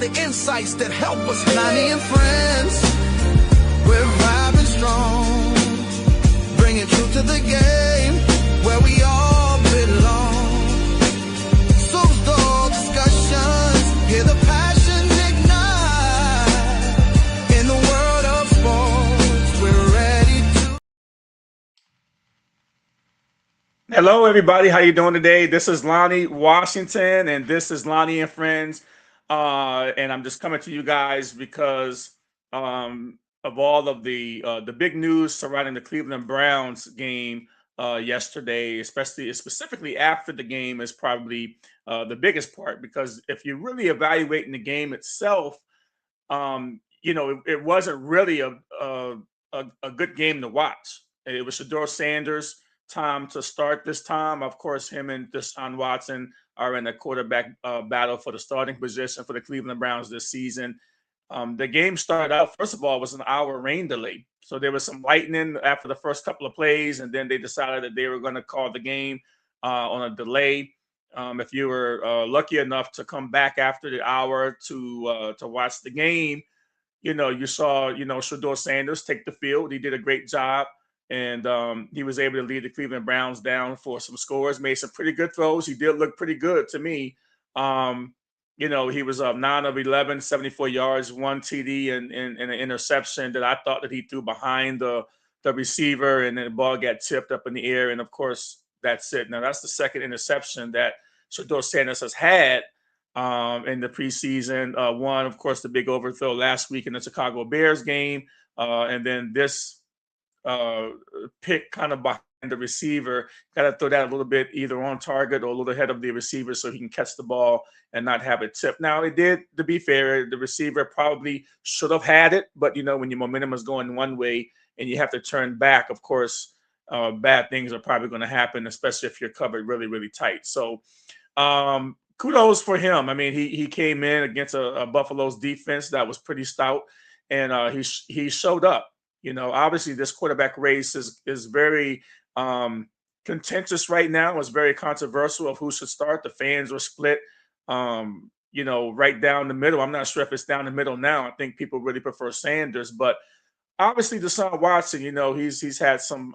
the insights that help us. Lonnie and friends, we're vibing strong, bringing truth to the game where we all belong. So dull discussions, hear the passion ignite. In the world of sports, we're ready to. Hello, everybody. How you doing today? This is Lonnie Washington, and this is Lonnie and Friends. And I'm just coming to you guys because of all of the big news surrounding the Cleveland Browns game yesterday, especially specifically after the game, is probably the biggest part. Because if you're really evaluating the game itself, it wasn't really a good game to watch. It was Shador Sanders' time to start this time. Of course, him and Deshaun Watson are in a quarterback battle for the starting position for the Cleveland Browns this season. The game started out, first of all, it was an hour rain delay. So there was some lightning after the first couple of plays, and then they decided that they were going to call the game on a delay. If you were lucky enough to come back after the hour to watch the game, you saw, Shador Sanders take the field. He did a great job, and he was able to lead the Cleveland Browns down for some scores, made some pretty good throws. He did look pretty good to me. He was up 9 of 11, 74 yards, one TD, and an interception that I thought that he threw behind the receiver, and then the ball got tipped up in the air. And, of course, that's it. Now, that's the second interception that Shador Sanders has had in the preseason. One, of course, the big overthrow last week in the Chicago Bears game, and then this pick kind of behind the receiver. Got to throw that a little bit either on target or a little ahead of the receiver so he can catch the ball and not have it tipped. Now, it did, to be fair, the receiver probably should have had it, but when your momentum is going one way and you have to turn back, of course, bad things are probably going to happen, especially if you're covered really, really tight. So kudos for him. I mean, he came in against a Buffalo's defense that was pretty stout, and he showed up. Obviously this quarterback race is very contentious right now. It's very controversial of who should start. The fans are split, right down the middle. I'm not sure if it's down the middle now. I think people really prefer Sanders, but obviously Deshaun Watson, he's had some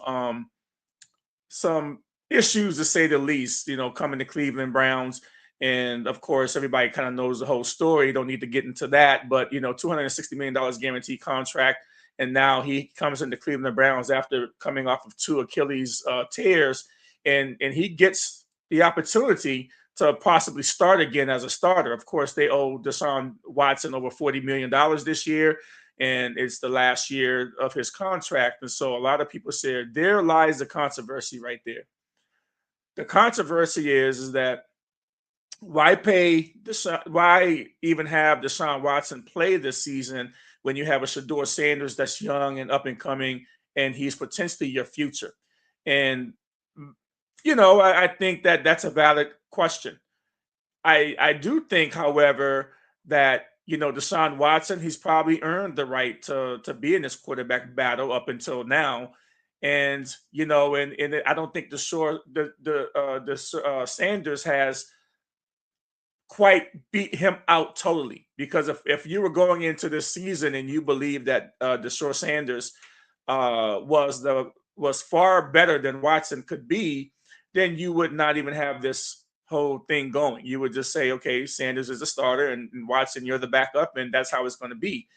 issues, to say the least, coming to Cleveland Browns. And of course, everybody kind of knows the whole story. Don't need to get into that, but $260 million guaranteed contract. And now he comes into Cleveland Browns after coming off of 2 Achilles tears, and he gets the opportunity to possibly start again as a starter. Of course, they owe Deshaun Watson over $40 million this year, and it's the last year of his contract. And so a lot of people say there lies the controversy right there. The controversy is that why even have Deshaun Watson play this season when you have a Shador Sanders that's young and up and coming, and he's potentially your future? And, I think that that's a valid question. I do think, however, that, Deshaun Watson, he's probably earned the right to be in this quarterback battle up until now. And, and I don't think Sanders has quite beat him out totally, because if you were going into this season and you believe that Deshaun Sanders was far better than Watson could be, then you would not even have this whole thing going. You would just say, okay, Sanders is the starter and Watson, you're the backup, and that's how it's going to be.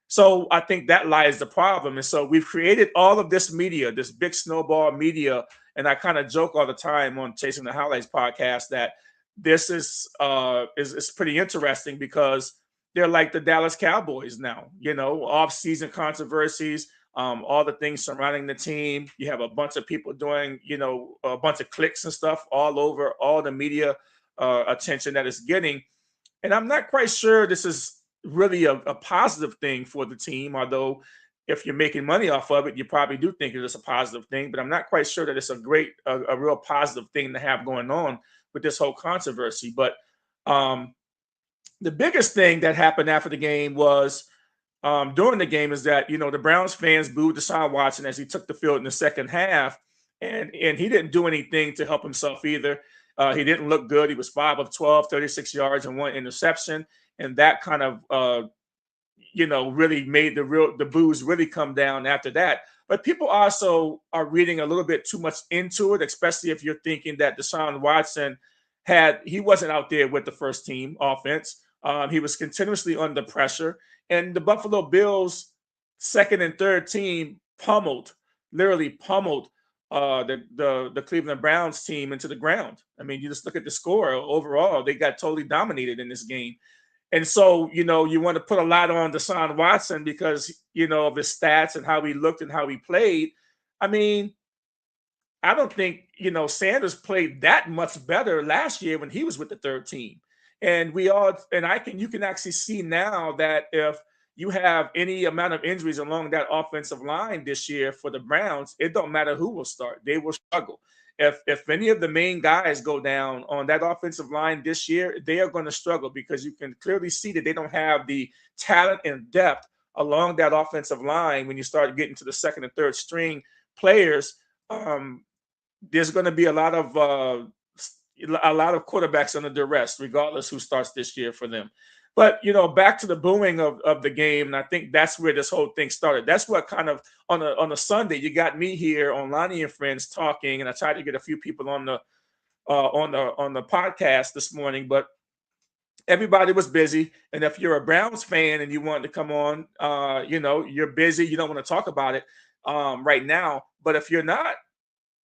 So I think that lies the problem. And so we've created all of this media, this big snowball media, and I kind of joke all the time on Chasing the Highlights podcast that this is pretty interesting, because they're like the Dallas Cowboys now, off-season controversies, all the things surrounding the team. You have a bunch of people doing, a bunch of clicks and stuff all over, all the media attention that it's getting. And I'm not quite sure this is really a positive thing for the team, although if you're making money off of it, you probably do think it is a positive thing. But I'm not quite sure that it's a real positive thing to have going on with this whole controversy. But the biggest thing that happened after the game was during the game is that, the Browns fans booed Deshaun Watson as he took the field in the second half. And he didn't do anything to help himself either. He didn't look good. He was 5 of 12, 36 yards and one interception, and that kind of really made the booze really come down after that. But people also are reading a little bit too much into it, especially if you're thinking that Deshaun Watson he wasn't out there with the first team offense. He was continuously under pressure, and the Buffalo Bills second and third team literally pummeled the Cleveland Browns team into the ground. I mean, you just look at the score overall; they got totally dominated in this game. And so, you want to put a lot on Deshaun Watson because, of his stats and how he looked and how he played. I mean, I don't think, Sanders played that much better last year when he was with the third team. And you can actually see now that if you have any amount of injuries along that offensive line this year for the Browns, it don't matter who will start. They will struggle. If any of the main guys go down on that offensive line this year, they are going to struggle because you can clearly see that they don't have the talent and depth along that offensive line when you start getting to the second and third string players. There's going to be a lot of quarterbacks under duress, regardless who starts this year for them. But back to the booing of the game, and I think that's where this whole thing started. That's what kind of on a Sunday you got me here on Lonnie and Friends talking, and I tried to get a few people on the podcast this morning, but everybody was busy. And if you're a Browns fan and you want to come on, you're busy. You don't want to talk about it right now. But if you're not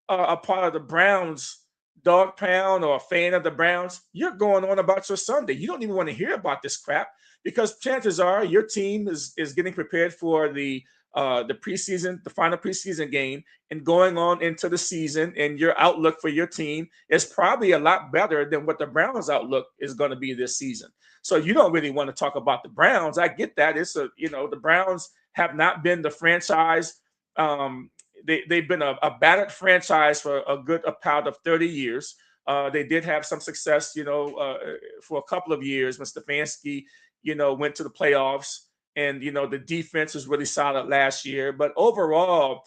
a part of the Browns dog pound or a fan of the Browns, you're going on about your Sunday. You don't even want to hear about this crap because chances are your team is getting prepared for the preseason, the final preseason game, and going on into the season. And your outlook for your team is probably a lot better than what the Browns' outlook is going to be this season. So you don't really want to talk about the Browns. I get that. The Browns have not been the franchise. They've been a battered franchise for a good about of 30 years. They did have some success, for a couple of years when Stefanski, went to the playoffs, and the defense was really solid last year. But overall,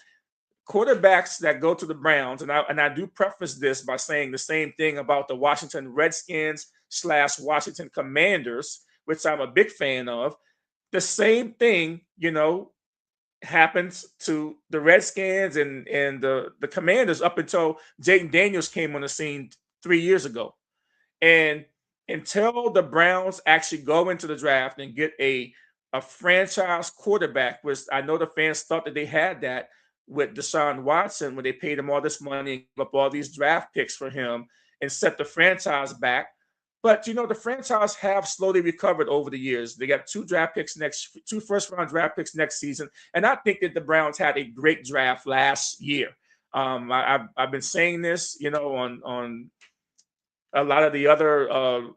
quarterbacks that go to the Browns, and I do preface this by saying the same thing about the Washington Redskins / Washington Commanders, which I'm a big fan of. The same thing, happens to the Redskins and the Commanders up until Jaden Daniels came on the scene 3 years ago. And until the Browns actually go into the draft and get a franchise quarterback, which I know the fans thought that they had that with Deshaun Watson when they paid him all this money and gave up all these draft picks for him and set the franchise back. But the franchise have slowly recovered over the years. They got two first round draft picks next season, and I think that the Browns had a great draft last year. I've been saying this, on a lot of the other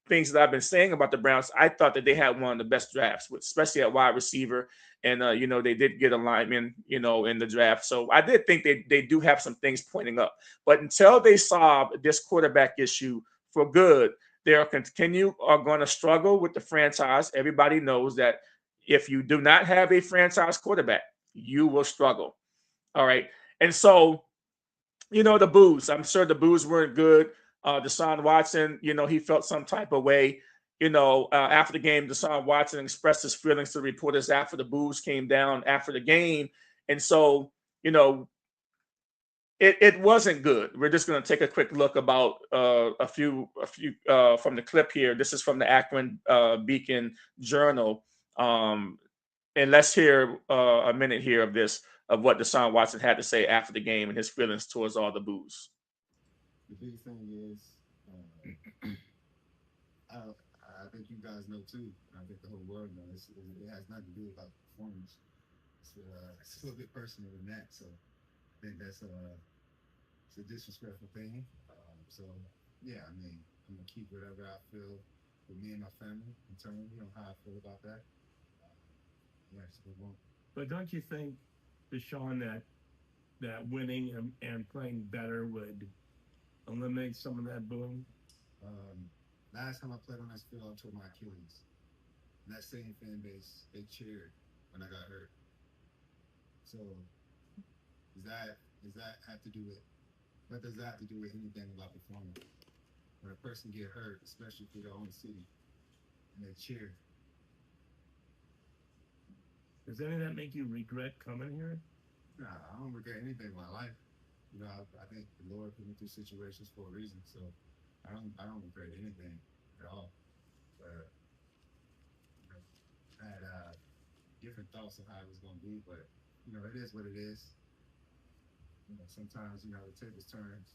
things that I've been saying about the Browns. I thought that they had one of the best drafts, especially at wide receiver, and they did get a lineman, in the draft. So I did think they do have some things pointing up, but until they solve this quarterback issue for good, they are going to struggle with the franchise. Everybody knows that if you do not have a franchise quarterback, you will struggle. All right. And so, the boos. I'm sure the boos weren't good. Deshaun Watson, he felt some type of way. After the game, Deshaun Watson expressed his feelings to the reporters after the boos came down after the game. And so, it wasn't good. We're just going to take a quick look about a few from the clip here. This is from the Akron Beacon Journal, and let's hear a minute here of what Deshaun Watson had to say after the game and his feelings towards all the boos. The big thing is, I think you guys know too. I think the whole world knows. It has nothing to do about performance. It's a little bit personal than that. So I think it's a disrespectful thing. So yeah, I mean, I'm gonna keep whatever I feel with me and my family internally on how I feel about that. Yeah, so we won't. But don't you think, Deshaun, that winning and playing better would eliminate some of that booing? Last time I played on this field, I tore my Achilles. And that same fan base, they cheered when I got hurt. So does that have to do with what does that have to do with anything about performing? When a person get hurt, especially for their own city, and they cheer. Does any of that make you regret coming here? Nah, I don't regret anything in my life. I think the Lord put me through situations for a reason, so I don't regret anything at all. But I had different thoughts of how it was going to be, but it is what it is. Sometimes the tables turns.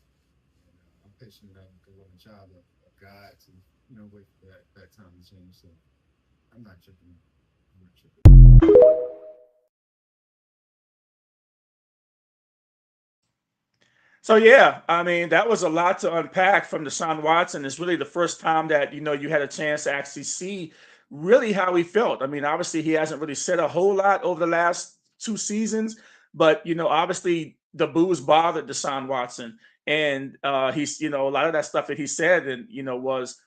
And, I'm patient enough because I'm a child of God to wait for that time to change. So I'm not tripping. I'm not tripping. So yeah, I mean that was a lot to unpack from Deshaun Watson. It's really the first time that you had a chance to actually see really how he felt. I mean, obviously he hasn't really said a whole lot over the last two seasons, but obviously the booze bothered Deshaun Watson, and he's a lot of that stuff that he said and was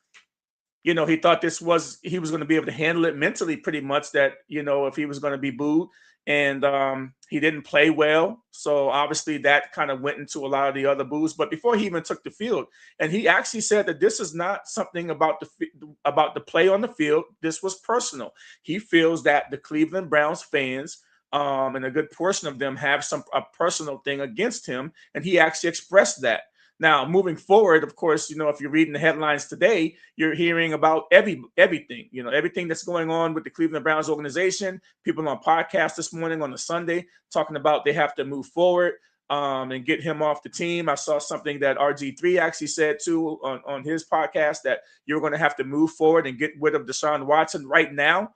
he thought he was going to be able to handle it mentally pretty much that if he was going to be booed and he didn't play well, so obviously that kind of went into a lot of the other boos. But before he even took the field, and he actually said that this is not something about the play on the field. This was personal. He feels that the Cleveland Browns fans, and a good portion of them, have a personal thing against him, and he actually expressed that. Now, moving forward, of course, if you're reading the headlines today, you're hearing about everything, everything that's going on with the Cleveland Browns organization. People on podcasts this morning on the Sunday talking about they have to move forward and get him off the team. I saw something that RG3 actually said too on his podcast, that you're going to have to move forward and get rid of Deshaun Watson right now.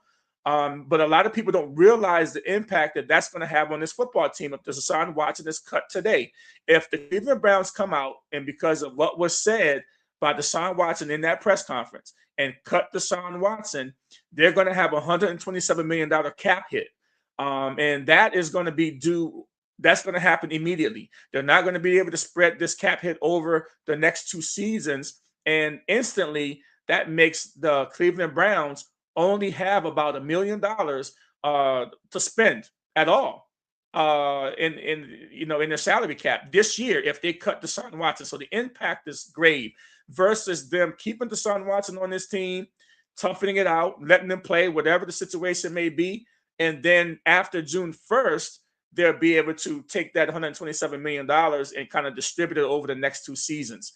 But a lot of people don't realize the impact that that's going to have on this football team if Deshaun Watson is cut today. If the Cleveland Browns come out and because of what was said by Deshaun Watson in that press conference and cut Deshaun Watson, they're going to have a $127 million cap hit. And that is going to be due. That's going to happen immediately. They're not going to be able to spread this cap hit over the next two seasons. And instantly, that makes the Cleveland Browns only have about $1 million to spend at all in their salary cap this year if they cut Deshaun Watson. So the impact is grave versus them keeping Deshaun Watson on this team, toughening it out, letting them play whatever the situation may be, and then after June 1st, they'll be able to take that $127 million and kind of distribute it over the next two seasons.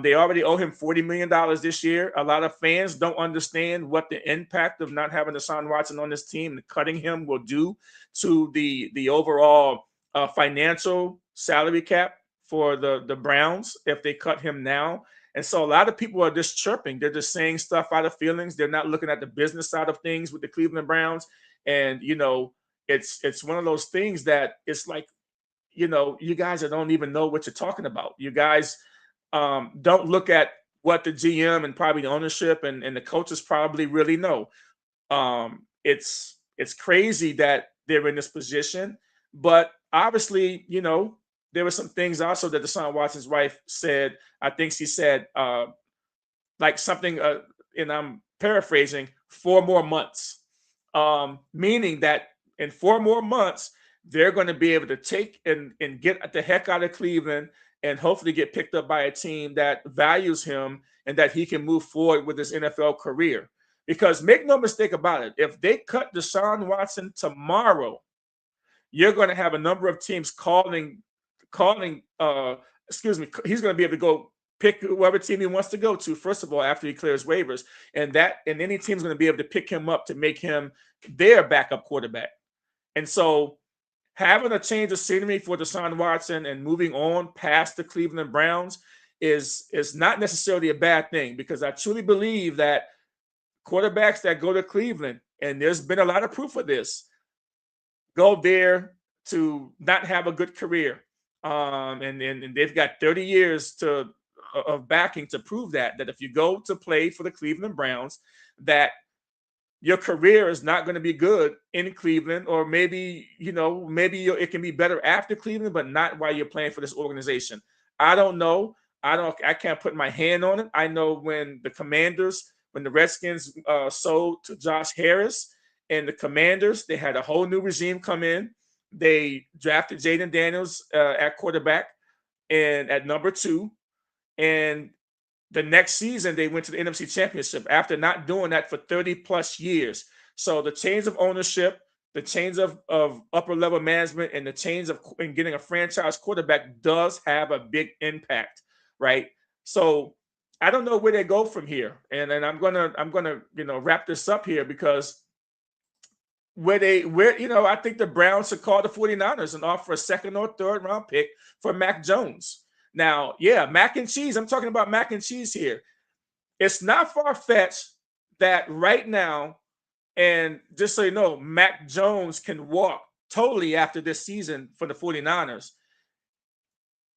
They already owe him $40 million this year. A lot of fans don't understand what the impact of not having Deshaun Watson on this team and cutting him will do to the overall financial salary cap for the Browns if they cut him now. And so a lot of people are just chirping. They're just saying stuff out of feelings. They're not looking at the business side of things with the Cleveland Browns. And, it's one of those things that it's like, you guys that don't even know what you're talking about. You guys don't look at what the GM and probably the ownership and the coaches probably really know. It's crazy that they're in this position, but obviously, there were some things also that Deshaun Watson's wife said. I think she said like something, and I'm paraphrasing, 4 more months, meaning that in 4 more months they're going to be able to take and get the heck out of Cleveland and hopefully get picked up by a team that values him and that he can move forward with his NFL career. Because make no mistake about it, if they cut Deshaun Watson tomorrow, you're going to have a number of teams calling, he's going to be able to go pick whoever team he wants to go to, first of all, after he clears waivers. And any team's going to be able to pick him up to make him their backup quarterback. And so having a change of scenery for Deshaun Watson and moving on past the Cleveland Browns is not necessarily a bad thing, because I truly believe that quarterbacks that go to Cleveland, and there's been a lot of proof of this, go there to not have a good career. And they've got 30 years of backing to prove that if you go to play for the Cleveland Browns, that your career is not going to be good in Cleveland, or maybe it can be better after Cleveland, but not while you're playing for this organization. I don't know. I can't put my hand on it. I know when the Redskins sold to Josh Harris and the Commanders, they had a whole new regime come in. They drafted Jaden Daniels at quarterback. and at number 2. And the next season, they went to the NFC Championship after not doing that for 30 plus years. So the change of ownership, the change of upper level management, and the change of in getting a franchise quarterback does have a big impact, right? So I don't know where they go from here. And I'm gonna wrap this up here because I think the Browns should call the 49ers and offer a second or third round pick for Mac Jones. Now, yeah, mac and cheese. I'm talking about mac and cheese here. It's not far-fetched that right now, and just so you know, Mac Jones can walk totally after this season for the 49ers.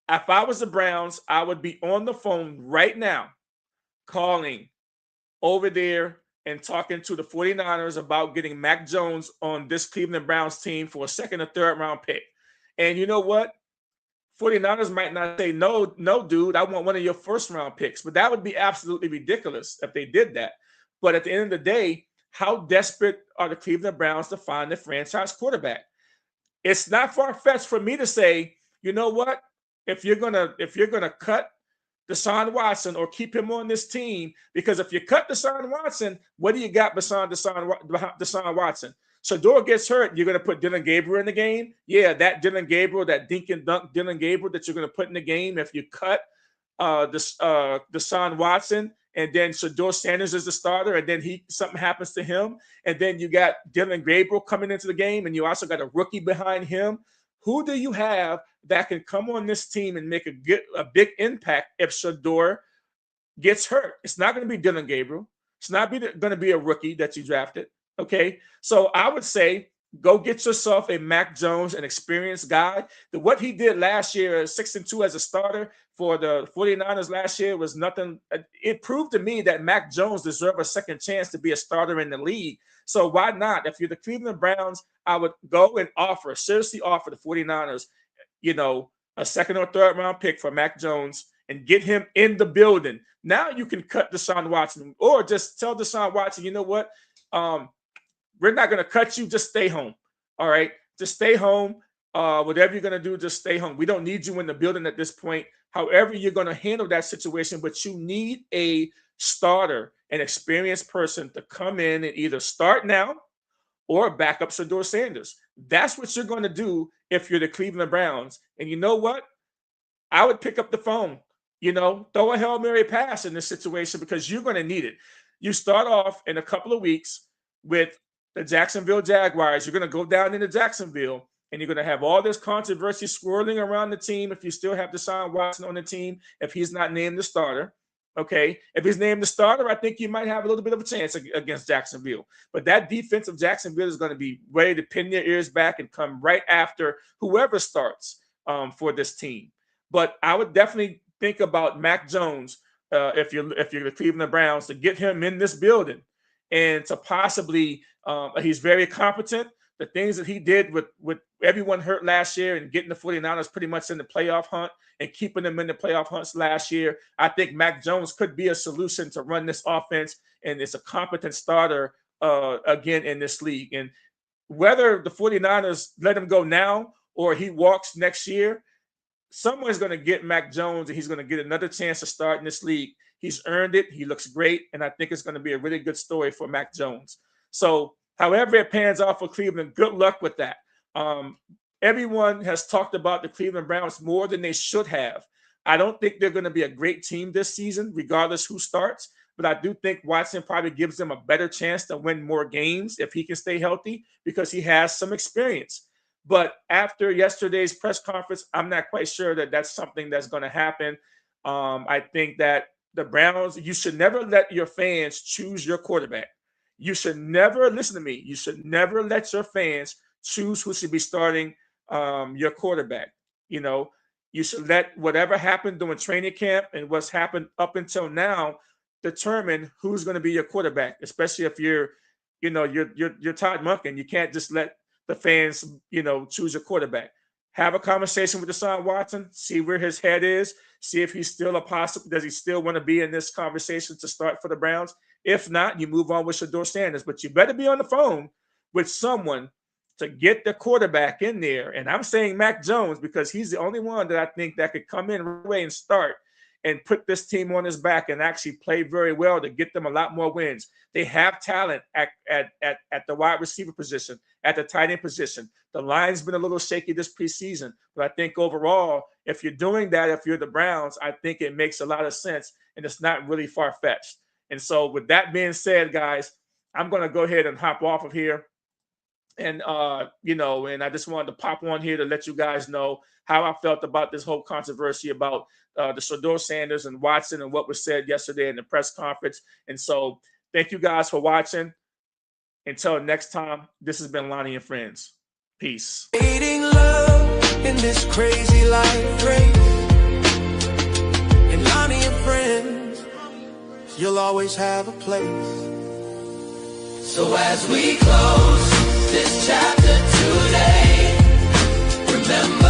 If I was the Browns, I would be on the phone right now calling over there and talking to the 49ers about getting Mac Jones on this Cleveland Browns team for a second or third round pick. And you know what? 49ers might not say, no, dude, I want one of your first round picks. But that would be absolutely ridiculous if they did that. But at the end of the day, how desperate are the Cleveland Browns to find a franchise quarterback? It's not far-fetched for me to say, you know what? If you're gonna cut Deshaun Watson or keep him on this team, because if you cut Deshaun Watson, what do you got beside Deshaun Watson? Shador gets hurt, you're going to put Dylan Gabriel in the game. Yeah, that Dylan Gabriel, that dink and dunk Dylan Gabriel that you're going to put in the game if you cut Deshaun Watson, and then Shador Sanders is the starter, and then something happens to him, and then you got Dylan Gabriel coming into the game, and you also got a rookie behind him. Who do you have that can come on this team and make a big impact if Shador gets hurt? It's not going to be Dylan Gabriel. It's not going to be a rookie that you drafted. Okay, so I would say go get yourself a Mac Jones, an experienced guy. What he did last year, 6-2 as a starter for the 49ers last year, was nothing. It proved to me that Mac Jones deserved a second chance to be a starter in the league. So why not? If you're the Cleveland Browns, I would go and seriously offer the 49ers, a second or third round pick for Mac Jones and get him in the building. Now you can cut Deshaun Watson, or just tell Deshaun Watson, you know what? We're not going to cut you. Just stay home. All right. Just stay home. Whatever you're going to do, just stay home. We don't need you in the building at this point. However, you're going to handle that situation, but you need a starter, an experienced person to come in and either start now or back up Shador Sanders. That's what you're going to do if you're the Cleveland Browns. And you know what? I would pick up the phone, throw a Hail Mary pass in this situation because you're going to need it. You start off in a couple of weeks with the Jacksonville Jaguars. You're going to go down into Jacksonville, and you're going to have all this controversy swirling around the team if you still have Deshaun Watson on the team, if he's not named the starter. Okay, if he's named the starter, I think you might have a little bit of a chance against Jacksonville. But that defense of Jacksonville is going to be ready to pin their ears back and come right after whoever starts for this team. But I would definitely think about Mac Jones if you're the Cleveland Browns, to get him in this building and to possibly he's very competent. The things that he did with everyone hurt last year and getting the 49ers pretty much in the playoff hunt and keeping them in the playoff hunts last year, I think Mac Jones could be a solution to run this offense, and it's a competent starter again in this league. And whether the 49ers let him go now or he walks next year, someone's going to get Mac Jones, and he's going to get another chance to start in this league. He's earned it. He looks great, and I think it's going to be a really good story for Mac Jones. So however it pans out for Cleveland, good luck with that. Everyone has talked about the Cleveland Browns more than they should have. I don't think they're going to be a great team this season, regardless who starts. But I do think Watson probably gives them a better chance to win more games if he can stay healthy, because he has some experience. But after yesterday's press conference, I'm not quite sure that that's something that's going to happen. I think that the Browns, you should never let your fans choose your quarterback. You should never, listen to me, you should never let your fans choose who should be starting your quarterback. You should let whatever happened during training camp and what's happened up until now determine who's going to be your quarterback, especially if you're Todd Monken. You can't just let the fans, choose your quarterback. Have a conversation with Deshaun Watson, see where his head is, see if he's still a possible, does he still want to be in this conversation to start for the Browns? If not, you move on with Shador Sanders. But you better be on the phone with someone to get the quarterback in there. And I'm saying Mac Jones because he's the only one that I think that could come in right away and start and put this team on his back and actually play very well to get them a lot more wins. They have talent at the wide receiver position, at the tight end position. The line's been a little shaky this preseason, but I think overall, if you're doing that, if you're the Browns, I think it makes a lot of sense, and it's not really far-fetched. And so with that being said, guys, I'm going to go ahead and hop off of here. And, and I just wanted to pop on here to let you guys know how I felt about this whole controversy about the Shedeur Sanders and Watson and what was said yesterday in the press conference. And so thank you guys for watching. Until next time, this has been Lonnie and Friends. Peace. Needing love in this crazy life race. And Lonnie and Friends, you'll always have a place. So as we close this chapter today, remember